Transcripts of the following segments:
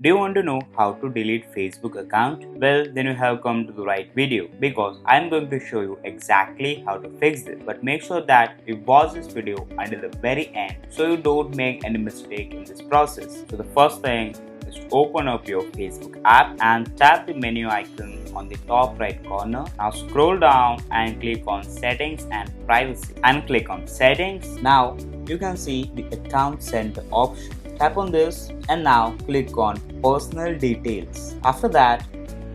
Do you want to know how to delete Facebook account? Well, then you have come to the right video because I'm going to show you exactly how to fix this. But make sure that you watch this video until the very end so you don't make any mistake in this process. So the first thing is to open up your Facebook app and tap the menu icon on the top right corner. Now scroll down and click on settings and privacy and click on settings. Now you can see the account center option. Tap on this and now click on personal details. After that,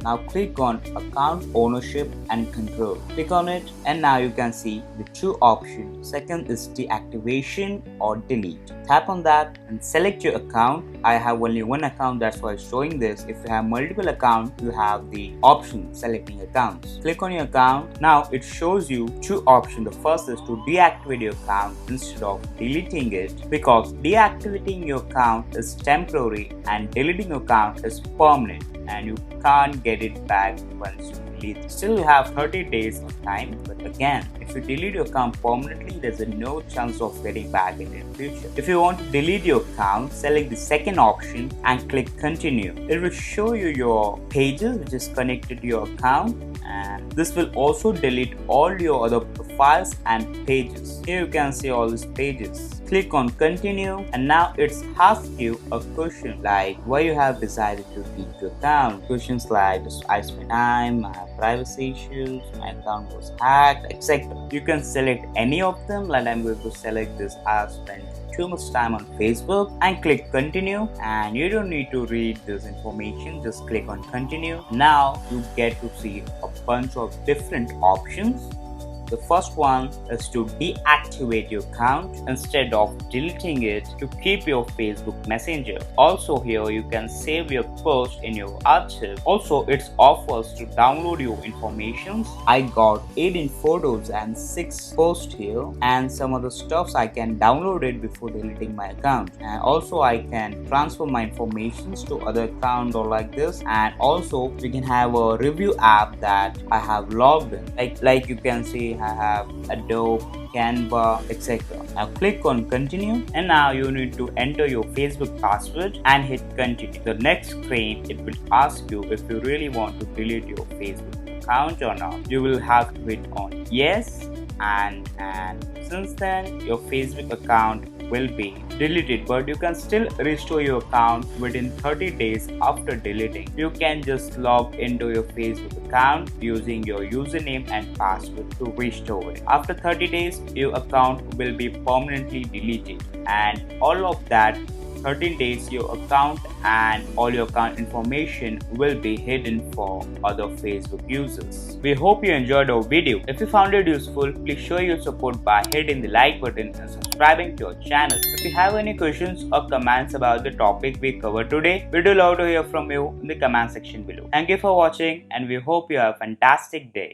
now click on account ownership and control. Click on it and now you can see the two options. Second is deactivation or delete. Tap on that and select your account. I have only one account, that's why I'm showing this. If you have multiple accounts, you have the option selecting accounts. Click on your account. Now it shows you two options. The first is to deactivate your account instead of deleting it, because deactivating your account is temporary and deleting your account is permanent and you can't get it back once you delete it. Still you have 30 days of time, but again, if you delete your account permanently, there's no chance of getting back it in future. If you want to delete your account, select the second option and click continue. It will show you your pages which is connected to your account, and this will also delete all your other profiles and pages. Here you can see all these pages. Click on continue and now it's asked you a question like why you have decided to delete your account. Questions like I spent time, I have privacy issues, my account was hacked, etc. You can select any of them. Like I'm going to select this, I have spent too much time on Facebook, and click continue, and you don't need to read this information, just click on continue. Now you get to see a bunch of different options. The first one is to deactivate your account instead of deleting it to keep your Facebook Messenger. Also here you can save your post in your archive. Also it offers to download your informations. I got 18 photos and 6 posts here, and some other stuffs I can download it before deleting my account. And also I can transfer my informations to other account or like this. And also we can have a review app that I have logged in. Like you can see I have Adobe, Canva, etc. Now click on continue and now you need to enter your Facebook password and hit continue. The next screen, it will ask you if you really want to delete your Facebook account or not. You will have to hit on yes, and since then your Facebook account will be deleted, but you can still restore your account within 30 days after deleting. You can just log into your Facebook account using your username and password to restore it. After 30 days, your account will be permanently deleted, and all of that 13 days your account and all your account information will be hidden for other Facebook users. We hope you enjoyed our video. If you found it useful, please show your support by hitting the like button and subscribing to our channel. If you have any questions or comments about the topic we covered today, we do love to hear from you in the comment section below. Thank you for watching and we hope you have a fantastic day.